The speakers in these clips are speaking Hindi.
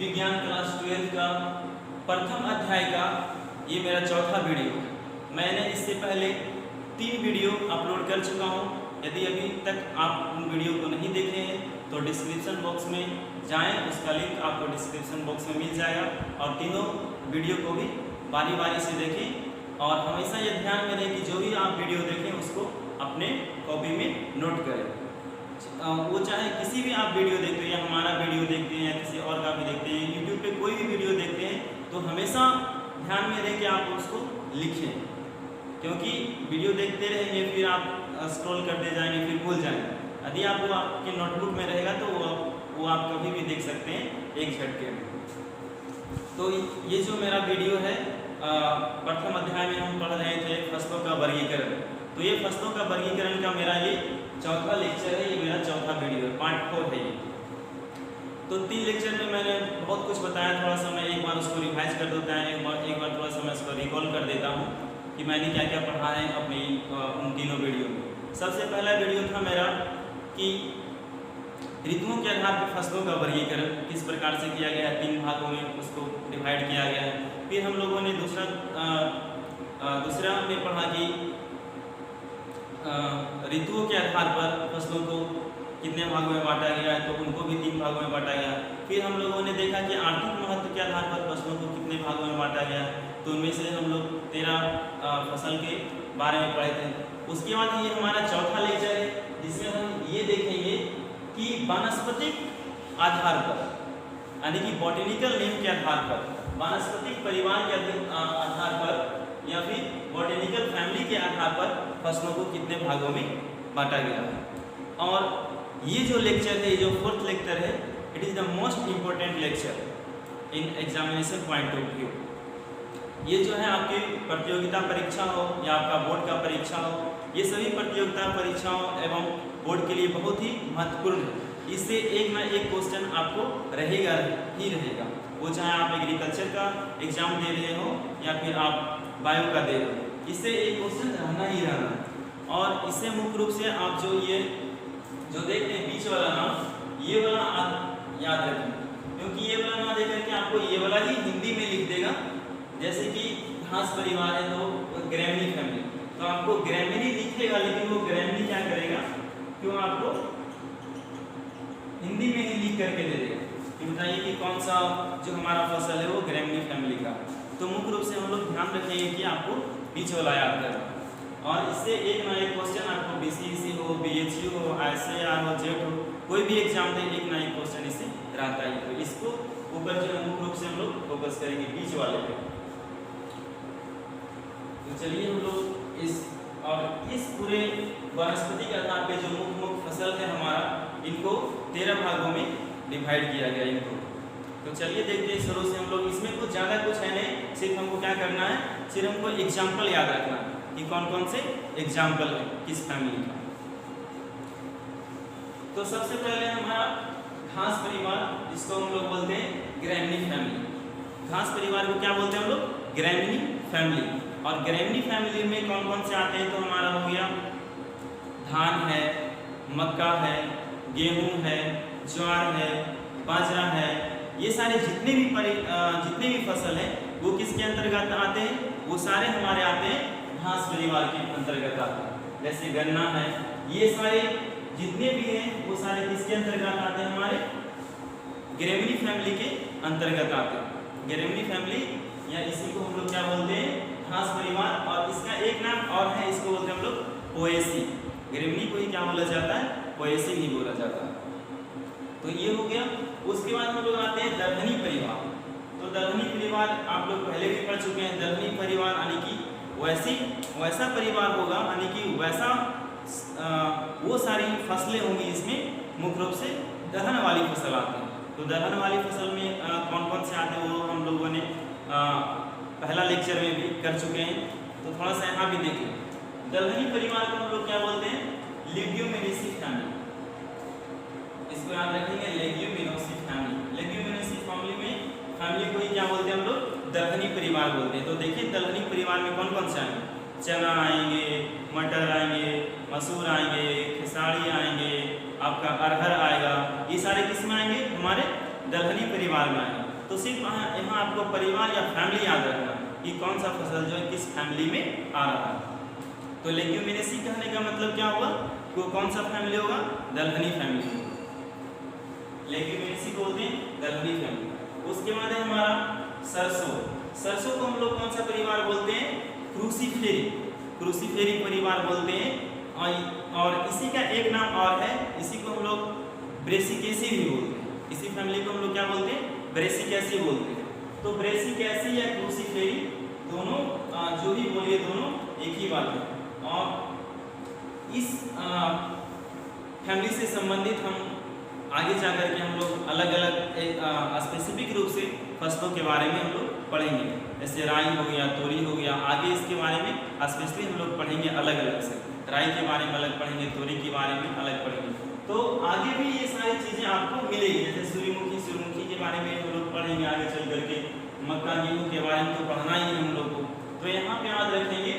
विज्ञान क्लास 12 का प्रथम अध्याय का ये मेरा चौथा वीडियो है। मैंने इससे पहले 3 वीडियो अपलोड कर चुका हूँ। यदि अभी तक आप उन वीडियो को नहीं देखे हैं तो डिस्क्रिप्शन बॉक्स में जाएं, उसका लिंक आपको डिस्क्रिप्शन बॉक्स में मिल जाएगा और तीनों वीडियो को भी बारी बारी से देखें और हमेशा ये ध्यान में रहे कि जो भी आप वीडियो देखें उसको अपने कॉपी में नोट करें। वो चाहे किसी भी आप वीडियो देखते हैं या हमारा वीडियो देखते हैं या किसी और का भी देखते हैं, यूट्यूब पे कोई भी वीडियो देखते हैं तो हमेशा ध्यान में रहे कि आप उसको लिखें, क्योंकि वीडियो देखते रहेंगे फिर आप स्क्रॉल करते जाएंगे फिर भूल जाएंगे। यदि आप वो आपके नोटबुक में रहेगा तो वो आप कभी भी देख सकते हैं एक झटके में। तो ये जो मेरा वीडियो है प्रथम अध्याय में हम पढ़ रहे थे फसलों का वर्गीकरण। तो ये फसलों का वर्गीकरण का मेरा ये चौथा लेक्चर है, ये मेरा चौथा वीडियो है, पार्ट 4 है ये। तो 3 लेक्चर में मैंने बहुत कुछ बताया, थोड़ा सा मैं एक बार उसको रिवाइज कर देता है, एक बार थोड़ा सा मैं उसको रिकॉल कर देता हूँ कि मैंने क्या क्या पढ़ा है अपनी उन तीनों वीडियो में। सबसे पहला वीडियो था मेरा कि ऋतुओं के आधार पर फसलों का वर्गीकरण किस प्रकार से किया गया है, 3 भागों में उसको डिवाइड किया गया है। फिर हम लोगों ने दूसरा में पढ़ा कि ऋतुओं के आधार पर फसलों को कितने भागों में बांटा गया है, तो उनको भी 3 भागों में बांटा गया। फिर हम लोगों ने देखा कि आर्थिक महत्व के आधार पर फसलों को कितने भागों में बांटा गया, तो उनमें से हम लोग 13 फसल के बारे में पढ़े थे। उसके बाद ये हमारा चौथा लेक्चर है जिसमें हम ये देखेंगे कि वानस्पतिक आधार पर, यानी कि बॉटेनिकल नेम के आधार पर, वानस्पतिक परिवार के आधार पर या फिर बॉटेनिकल फैमिली के आधार पर फसलों को कितने भागों में बांटा गया है। और ये जो लेक्चर है, ये जो 4th लेक्चर है, it is the most important lecture in examination point of view. ये जो है आपकी प्रतियोगिता परीक्षा हो या आपका बोर्ड का परीक्षा हो, ये सभी प्रतियोगिता परीक्षाओं एवं बोर्ड के लिए बहुत ही महत्वपूर्ण है। इससे एक ना एक क्वेश्चन आपको रहेगा ही रहेगा, वो चाहे आप एग्रीकल्चर का एग्जाम दे रहे हो या फिर आप बायो का दे रहे हो, इससे एक क्वेश्चन रहना ही रहना है। और इससे मुख्य रूप से आप जो देखते हैं बीच वाला नाम, ये वाला आप याद रखें, क्योंकि ये वाला ना दे करके आपको ये वाला ही हिंदी में लिख देगा। जैसे कि घास परिवार है तो ग्रैमिनी फैमिली, तो आपको ग्रैमिनी लिखेगा लेकिन वो ग्रैमिनी क्या करेगा, क्यों आपको हिंदी में ही लिख करके दे देगा कि बताइए कि कौन सा जो हमारा फसल है वो ग्रैमिनी फैमिली का। तो मुख्य रूप से हम लोग ध्यान रखेंगे कि आपको बीच वाला याद करना, और इससे एक ना एक क्वेश्चन आपको BCEC हो, BHU हो, ICAR हो, JET हो, कोई भी एग्जाम दे एक ना एक क्वेश्चन इससे रहता है। तो इसको ऊपर जो मुख्य रूप से हम लोग फोकस करेंगे बीच वाले पे। तो चलिए हम लोग इस पूरे वनस्पति के आधार पे जो मुख्य फसल है हमारा, इनको 13 भागों में डिवाइड किया गया इनको। तो चलिए देखते हैं शुरू से हम लोग। इसमें कुछ ज़्यादा कुछ है नहीं, सिर्फ हमको क्या करना है, सिर्फ हमको एग्जाम्पल याद रखना है कि कौन कौन से एग्जाम्पल है किस फैमिली का। तो सबसे पहले हमारा घास परिवार, जिसको हम लोग बोलते हैं ग्रैमिनी फैमिली। घास परिवार को क्या बोलते हैं हम लोग, ग्रैमिनी फैमिली। और ग्रैमिनी फैमिली में कौन कौन से आते हैं, तो हमारा हो गया धान है, मक्का है, गेहूँ है, ज्वार है, बाजरा है। ये सारे जितने भी फसल हैं वो किसके अंतर्गत आते हैं, वो सारे हमारे आते हैं घास परिवार के अंतर्गत आते हैं। जैसे गन्ना है, ये सारे जितने भी हैं वो सारे किसके अंतर्गत आते हैं, हमारे ग्रैमिनी फैमिली के अंतर्गत आते हैं। ग्रैमिनी फैमिली या इसी को हम लोग क्या बोलते हैं, घास परिवार। और इसका एक नाम और है, इसको बोलते हैं हम लोग पोएसी। ग्रैमिनी को ही क्या बोला जाता है, पोएसी नहीं बोला जाता। तो ये हो गया। उसके बाद हम लोग आते हैं दलहनी परिवार। तो दलहनी परिवार आप लोग पहले भी पढ़ चुके हैं। दलहनी परिवार यानी कि वैसा परिवार होगा, यानी कि वैसा वो सारी फसलें होंगी इसमें मुख्य रूप से दलहन वाली फसल आती है। तो दलहन वाली फसल में कौन कौन से आते हैं वो हम लोगों ने पहला लेक्चर में भी कर चुके हैं। तो थोड़ा सा यहाँ भी देखें। दलहनी परिवार को हम लोग क्या बोलते हैं, लेग्यूमिनेसी फैमिली। इसको याद रखेंगे, लेग्यूमिनोसी फैमिली। लेग्यूमिनोसी फैमिली को ही क्या बोलते हैं हम लोग, दलहनी परिवार बोलते हैं। तो देखिए दलहनी परिवार में कौन कौन से आएंगे, चना आएंगे, मटर आएंगे, मसूर आएंगे, खेसारी आएंगे, आपका अरहर आएगा। ये सारे किस में आएंगे, हमारे दलहनी परिवार में आएंगे। तो सिर्फ यहाँ आपको परिवार या फैमिली याद रखना कि कौन सा फसल जो है किस फैमिली में आ रहा है। तो लेग्यूमिनेसी कहने का मतलब क्या हुआ कि वो कौन सा फैमिली होगा, दलहनी फैमिली होगा। लेग्यूमिनेसी को बोलते हैं दलहनी फैमिली। उसके बाद है हमारा सरसों। सरसों को हम लोग कौन सा परिवार बोलते हैं, क्रूसीफेरी, क्रूसीफेरी परिवार बोलते हैं। और इसी का एक नाम और है, इसी को हम लोग ब्रेसिकेसी भी बोलते हैं। इसी फैमिली को हम लोग क्या बोलते हैं, ब्रेसिकेसी बोलते हैं। तो ब्रेसिकेसी या क्रूसीफेरी दोनों जो भी बोलिए दोनों एक ही बात है। और इस फैमिली से संबंधित हम आगे जाकर के हम लोग अलग अलग स्पेसिफिक रूप से फसलों के बारे में हम लोग पढ़ेंगे, जैसे राई हो गया, तोरी हो गया। आगे इसके बारे में स्पेशली हम लोग पढ़ेंगे अलग अलग से, राई के बारे में अलग पढ़ेंगे, तोरी के बारे में अलग पढ़ेंगे। तो आगे भी ये सारी चीज़ें आपको मिलेगी, जैसे सूर्यमुखी के बारे में हम लोग पढ़ेंगे आगे चल करके, मक्का गेहूँ के बारे में तो पढ़ना ही है हम लोग को। तो यहाँ पे याद रखेंगे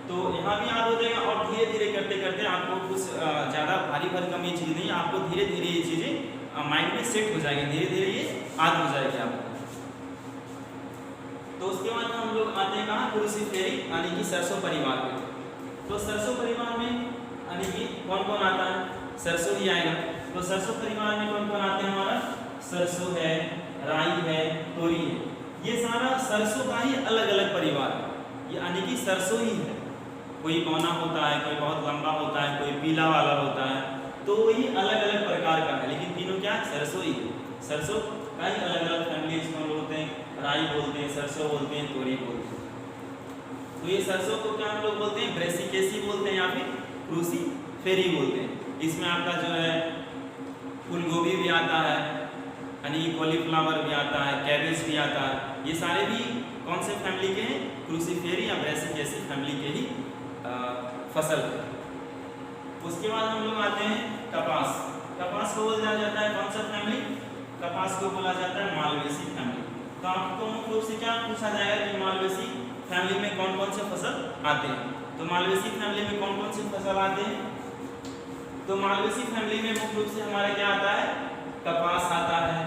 तो यहाँ भी याद हो जाएगा। और धीरे धीरे करते करते आपको कुछ ज़्यादा भारी भरकम ये चीज़ नहीं, आपको धीरे धीरे ये चीज़ें माइंड में सेट हो जाएगी, धीरे धीरे ये याद हो जाएगी आपको। तो उसके बाद हम लोग आते हैं कहाँ, क्रूसीफेरी यानी कि सरसों परिवार में। तो सरसों परिवार में यानी कि कौन कौन आता है, सरसों ही आएगा। तो सरसों परिवार में कौन कौन आते हैं, हमारा सरसों है, राई है, तोरी है। ये सारा सरसों का ही अलग अलग परिवार है, यानी कि सरसों ही है। कोई बौना होता है, कोई बहुत लंबा होता है, कोई पीला वाला होता है, तो ये अलग अलग प्रकार का है, लेकिन तीनों क्या सरसों ही है। सरसों का ही अलग अलग फैमिली इसमें होते हैं, राई बोलते हैं, सरसों बोलते हैं, तोरी बोलते हैं। तो ये सरसों को क्या हम लोग बोलते हैं, ब्रेसिकेसी बोलते हैं या फिर क्रूसीफेरी बोलते हैं। इसमें आपका जो है फूल गोभी भी आता है, यानी कॉलीफ्लावर भी आता है, कैबेज भी आता है। ये सारे भी कौन से फैमिली के हैं, क्रूसीफेरी या ब्रेसिकेसी फैमिली के ही फसल है। उसके बाद हम लोग आते हैं कपास। कपास को बोला जाता है कौन सा फैमिली, कपास को बोला जाता है मालवेसी फैमिली। तो आपको मुख्य रूप से क्या पूछा जाएगा कि मालवेसी फैमिली में कौन कौन से फसल आते हैं। तो मालवेसी फैमिली में कौन कौन से फसल आते हैं, तो मालवेसी फैमिली में मुख्य रूप से हमारा क्या आता है, कपास आता है,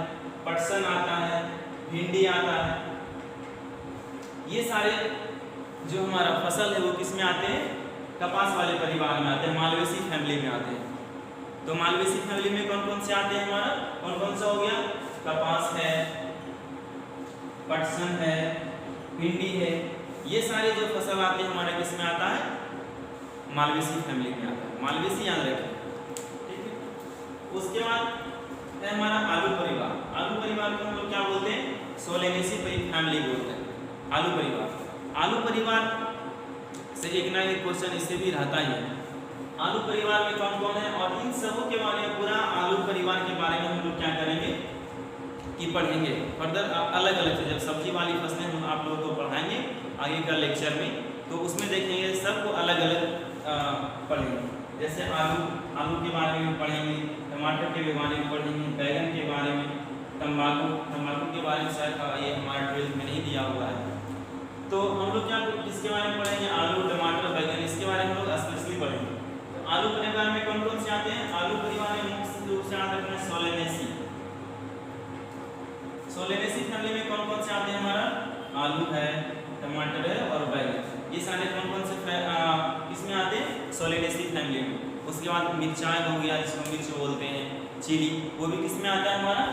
पटसन आता है, भिंडी आता है। ये सारे जो हमारा फसल है वो किस में आते हैं, कपास वाले परिवार में आते हैं, मालवेसी फैमिली में आते हैं। तो मालवेसी फैमिली में कौन कौन से आते हैं, हमारा कौन कौन सा हो गया, कपास है, पटसन है, भिंडी है। ये सारे जो फसल आते हैं हमारे किस में आता है, मालवेसी फैमिली में आता है। मालवेसी याद रखें, ठीक है। उसके बाद है हमारा आलू परिवार। आलू परिवार को हम लोग क्या बोलते हैं, सोलेनेसी फैमिली बोलते हैं, आलू परिवार। आलू परिवार से एक ना एक क्वेश्चन इससे भी रहता ही है, आलू परिवार में कौन कौन है। और इन सबों के बारे में, पूरा आलू परिवार के बारे में हम लोग क्या करेंगे कि पढ़ेंगे फर्दर अलग अलग से। जब सब्जी वाली फसलें हम आप लोगों को पढ़ाएंगे आगे का लेक्चर में, तो उसमें देखेंगे सबको अलग अलग पढ़ेंगे। जैसे आलू के बारे में पढ़ेंगे, टमाटर के बारे में पढ़ेंगे, बैगन के बारे में, तंबाकू के बारे में शायद ये हमारा 12th में नहीं दिया हुआ है। तो हम लोग क्या किसके बारे में पढ़ेंगे, आलू, टमाटर, बैगन, इसके बारे में हम लोग स्पेशली पढ़ेंगे। तो आलू परिवार में कौन कौन से आते हैं, आलू परिवार में मुख्य रूप से आते हैं सोलेनेसी। सोलेनेसी फैमिली में कौन कौन से आते हैं, हमारा आलू है, टमाटर है और बैगन। ये सारे कौन कौन से किसमें आते हैं, सोलेनेसी फैमिली में। उसके बाद मिर्चाई हो गया, जिसको मिर्च बोलते हैं, चिली, वो भी किसमें आता है, हमारा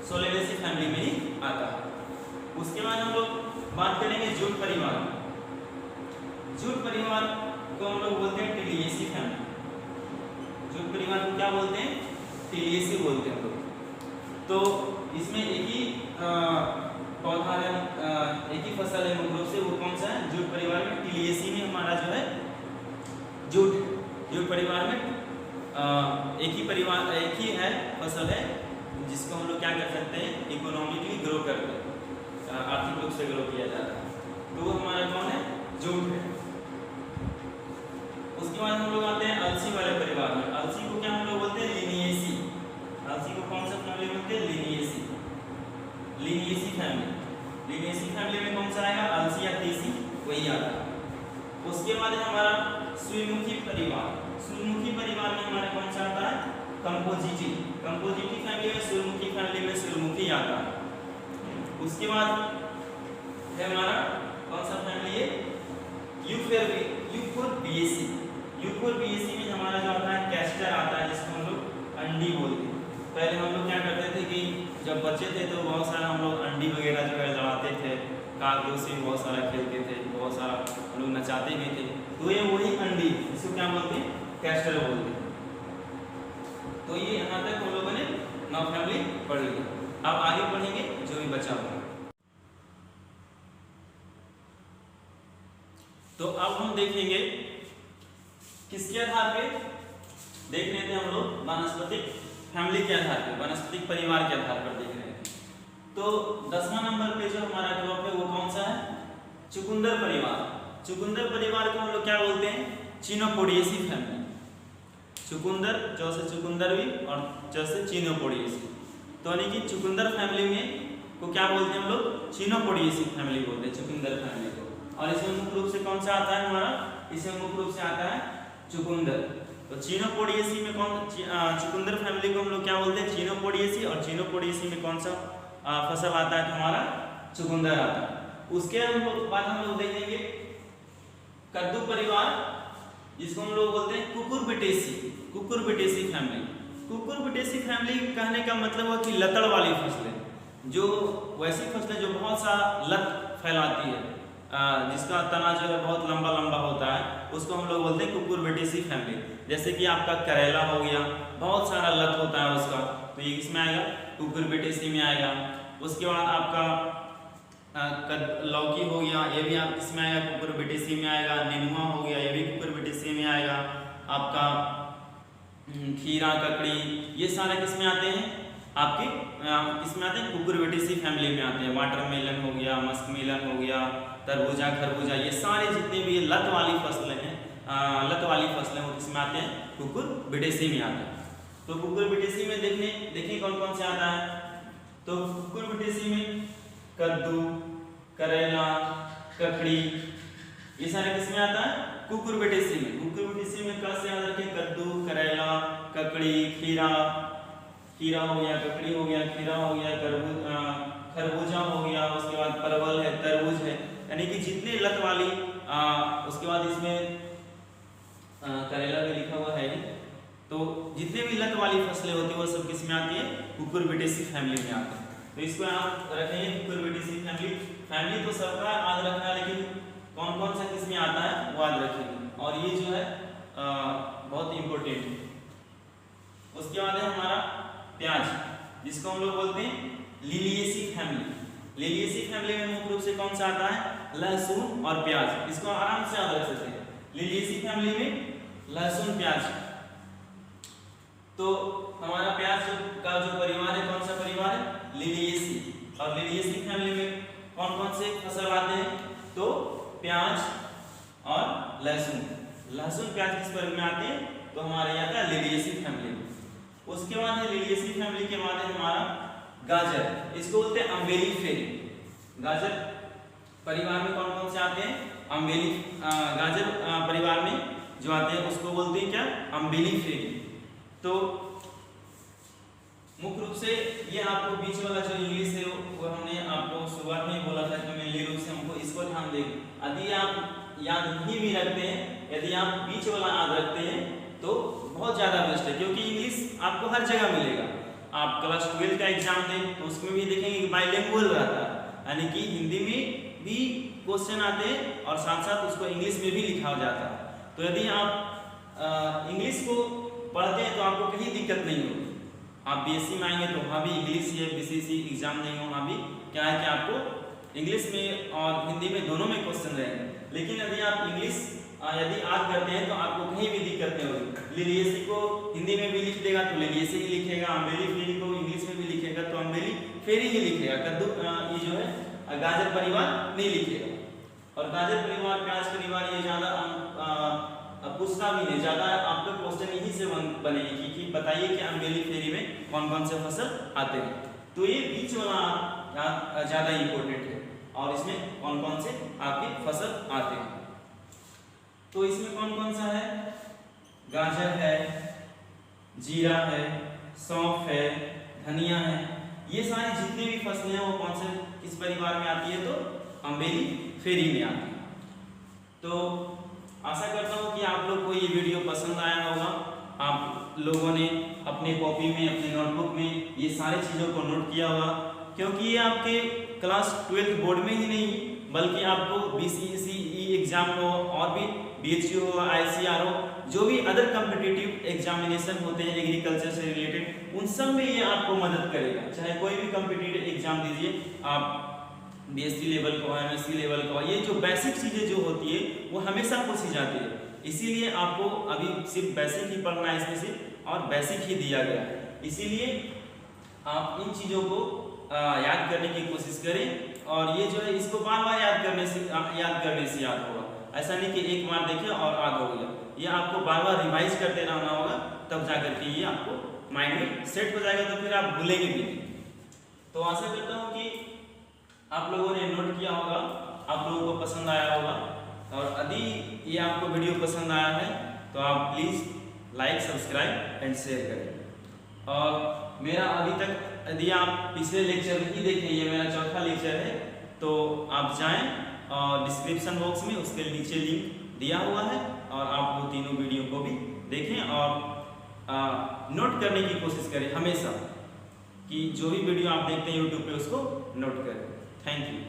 सोलेनेसी फैमिली में ही आता है। उसके बाद हम लोग बात करेंगे जूट परिवार। जूट परिवार को हम लोग बोलते हैं टिलियेसी फैमिली। जूट परिवार को क्या बोलते हैं, टिलियेसी बोलते हैं हम लोग। तो इसमें एक ही पौधा है, एक ही फसल है मुख्य रूप से, वो कौन सा है, जूट परिवार में। टिलियेसी में हमारा जो है जूट परिवार में एक ही है फसल है, जिसको हम लोग क्या कर सकते हैं, इकोनॉमिकली ग्रो करते हैं, आर्थिक रूप से ग्रो किया जाता है। तो वो हमारा कौन है, जूट है। उसके बाद हम लोग आते हैं अलसी वाले परिवार में। अलसी को क्या हम लोग बोलते हैं, लिनियेसी। अलसी को कौन सा फैमिली बोलते हैं, लिनियेसी। लिनियेसी फैमिली। लिनियेसी फैमिली में कौन सा आएगा, अलसी या तीसी, वही आता है। उसके बाद हमारा सूर्यमुखी परिवार। सूर्यमुखी परिवार में हमारा कौन सा आता है, कंपोजिटी। कंपोजिटी फैमिली में, सूर्यमुखी फैमिली में सूर्यमुखी आता है। उसके बाद है हमारा कौन सा फैमिली है, U for BAC. U for BAC में हमारा जो आता है कैस्टर आता है, जिसको हम लोग अंडी बोलते हैं। पहले हम लोग क्या करते थे कि जब बच्चे थे तो बहुत सारा हम लोग अंडी वगैरह जो है लड़ाते थे, कागजों से बहुत सारा खेलते थे, बहुत सारा हम लोग नचाते भी थे। तो ये वही अंडी, इसको क्या बोलते हैं, कैस्टर बोलते हैं। तो ये यहाँ तक हम लोगों ने 9 फैमिली पढ़ ली। अब आगे पढ़ेंगे जो भी बचा हुआ। तो अब हम देखेंगे किसके आधार पे देख रहे थे हम लोग, वानस्पतिक फैमिली के आधार पे, वानस्पतिक परिवार के आधार पर देख रहे हैं। तो 10वां नंबर पे जो हमारा क्रॉप है वो कौन सा है, चुकंदर परिवार। चुकंदर परिवार को हम लोग क्या बोलते हैं, चिनोपोडिएसी फैमिली। चुकंदर जो से चुकंदर भी और जो से चिनोपोडिएसी, तो यानी कि चुकंदर फैमिली में को क्या बोलते हैं हम लोग, चिनोपोडिएसी फैमिली बोलते हैं चुकंदर फैमिली को। और इसमें मुख्य रूप से कौन सा आता है हमारा, इसमें मुख्य रूप से आता है चुकंदर। तो चिनोपोडिएसी में कौन, चुकंदर फैमिली को हम लोग क्या बोलते हैं, चिनोपोडिएसी। और चिनोपोडिएसी में कौन सा फसल आता है, हमारा चुकंदर आता है। उसके बाद हम लोग देखेंगे कद्दू परिवार, जिसको हम लोग बोलते हैं Cucurbitaceae. Cucurbitaceae family. Cucurbitaceae family कहने का मतलब है कि लतड़ वाली फसलें, जो वैसी फसलें जो बहुत सा लत फैलाती है, जिसका तना जो है बहुत लंबा लंबा होता है, उसको हम लोग बोलते हैं कुकुरबिटेसी फैमिली। जैसे कि आपका करेला हो गया, बहुत सारा लत होता है उसका, तो ये किसमें आएगा, कुकुरबिटेसी में आएगा। उसके बाद आपका लौकी हो गया, ये भी आप किसमें आएगा, कुकुरबिटेसी में आएगा। नेनुआ हो गया, ये भी कुकुरबिटेसी में आएगा। आपका खीरा, ककड़ी, ये सारे किसमें आते हैं, आपके किसमें आते हैं, कुकुरबिटेसी फैमिली में आते हैं। वाटरमेलन हो गया, मस्कमेलन हो गया, तरबूजा, खरबूजा, ये सारे जितने भी लत वाली फसलें हैं, लत वाली फसलें वो किसमें आते हैं, कुकुरबिटेसी में आते हैं। तो कुकुरबिटेसी में देखिए कौन कौन से आता है। तो कुकुरबिटेसी में कद्दू, करेला, ककड़ी, ये सारे किसमें आता है, कुकुरबिटेसी में। कुकुरबिटेसी में क्या से याद रखें, कद्दू, करेला, ककड़ी, खीरा, खीरा हो गया, ककड़ी हो गया, खीरा हो गया, खरबूजा हो गया, उसके बाद परवल है, तरबूज है, यानी कि जितने लत वाली, उसके बाद इसमें करेला भी लिखा हुआ है। तो जितने भी लत वाली फसलें होती है वो सब किसमें आती है, कुकुरबिटेसी फैमिली में आती है। तो इसको आप रखेंगे कुकुरबिटेसी फैमिली। फैमिली तो सबका याद रखना है, लेकिन कौन कौन सा किसमें आता है वो याद रखेंगे, और ये जो है बहुत इंपॉर्टेंट है। उसके बाद है हमारा प्याज, जिसको हम लोग बोलते हैं लिलिएसी फैमिली। लिलिएसी फैमिली में मुख्य रूप से कौन सा आता है, लहसुन और प्याज। इसको आराम से याद रख सकते हैं, लिलिएसी फैमिली में लहसुन, प्याज। तो हमारा प्याज का जो परिवार है, कौन सा परिवार है, लिलिएसी। और लिलिएसी फैमिली में कौन कौन से फसल आते हैं, तो प्याज और लहसुन। लहसुन प्याज किस वर्ग में आते हैं, तो हमारे यहाँ का लिलिएसी फैमिली में। उसके बाद है लिलिएसी फैमिली के बाद है हमारा गाजर, इसको बोलते हैं अम्बेलिफेरी। गाजर परिवार में कौन कौन से आते हैं, गाजर परिवार में जो आते हैं उसको बोलते हैं क्या, अम्बेलिफेरी। तो मुख्य रूप से ये आपको बीच वाला जो इंग्लिश है वो हमने आपको शुरुआत में ही बोला था कि मेनली रूप से हमको इसको ध्यान देंगे। यदि आप याद नहीं भी रखते हैं, यदि आप बीच वाला याद रखते हैं तो बहुत ज़्यादा बेस्ट है, क्योंकि इंग्लिश आपको हर जगह मिलेगा। आप क्लास 12 का एग्जाम दें तो उसमें भी देखेंगे कि बाइलिंगुअल रहता है, यानी कि हिंदी में भी क्वेश्चन आते हैं और साथ साथ उसको इंग्लिश में भी लिखा जाता है। तो यदि आप इंग्लिश को पढ़ते हैं तो आपको कहीं दिक्कत नहीं होगी। आप बीएससी में आएंगे तो वहाँ भी इंग्लिश या बीसीसी एग्जाम देंगे, वहाँ भी क्या है कि आपको इंग्लिश में और हिंदी में दोनों में क्वेश्चन रहेंगे। लेकिन यदि आप इंग्लिश यदि याद करते हैं तो आपको कहीं भी दिक्कत नहीं होगी। लिलिएसी को हिंदी में भी लिख देगा तो लिलिएसी ही लिखेगा, अम्बेलिफेरी को इंग्लिश में भी लिखेगा तो अम्बेलिफेरी ही लिखेगा। कद्दू ये जो है गाजर परिवार नहीं लिखेगा। और गाजर परिवार, प्याज परिवार, ये ज़्यादा पूछता भी नहीं, ज़्यादा आपका क्वेश्चन यही से बनेगी कि बताइए कि अम्बेलिफेरी में कौन कौन से फसल आते हैं। तो ये बीच वाला ज़्यादा इम्पोर्टेंट है, और इसमें कौन कौन से आपके फसल आते हैं। तो इसमें कौन कौन सा है, गाजर है, जीरा है, सौंफ है, धनिया है, ये सारी जितनी भी फसलें हैं वो कौन से किस परिवार में आती है, तो अम्बेली फेरी में आती है। तो आशा करता हूँ कि आप लोग को ये वीडियो पसंद आया होगा। आप लोगों ने अपने कॉपी में, अपने नोटबुक में ये सारी चीज़ों को नोट किया होगा, क्योंकि ये आपके क्लास 12 बोर्ड में ही नहीं बल्कि आपको BCE एग्जाम हो और भी BHU हो, ICR हो, जो भी अदर कम्पिटिटिव एग्जामिनेशन होते हैं एग्रीकल्चर से रिलेटेड, उन सब में ये आपको मदद करेगा। चाहे कोई भी कम्पिटिटिव एग्जाम दीजिए आप, BSc लेवल का, MSc लेवल का, ये जो बेसिक चीज़ें जो होती है वो हमेशा पूछी जाती है। इसीलिए आपको अभी सिर्फ बेसिक ही पढ़ना है इसमें से, और बेसिक ही दिया गया है। इसीलिए आप इन चीज़ों को याद करने की कोशिश करें, और ये जो है इसको बार बार याद करने से याद होगा। ऐसा नहीं कि एक बार देखे और याद हो गया, ये आपको बार बार रिवाइज करते रहना होगा, तब जा करके ये आपको माइंड में सेट हो जाएगा, तो फिर आप भूलेंगे भी नहीं। तो आशा करता हूँ कि आप लोगों ने नोट किया होगा, आप लोगों को पसंद आया होगा, और यदि ये आपको वीडियो पसंद आया है तो आप please like, subscribe and share करें। और मेरा अभी तक यदि आप पिछले लेक्चर नहीं देखे, ये मेरा चौथा लेक्चर है, तो आप जाएं और डिस्क्रिप्शन बॉक्स में उसके नीचे लिंक दिया हुआ है, और आप वो तीनों वीडियो को भी देखें और नोट करने की कोशिश करें हमेशा, कि जो भी वीडियो आप देखते हैं यूट्यूब पे उसको नोट करें। Thank you.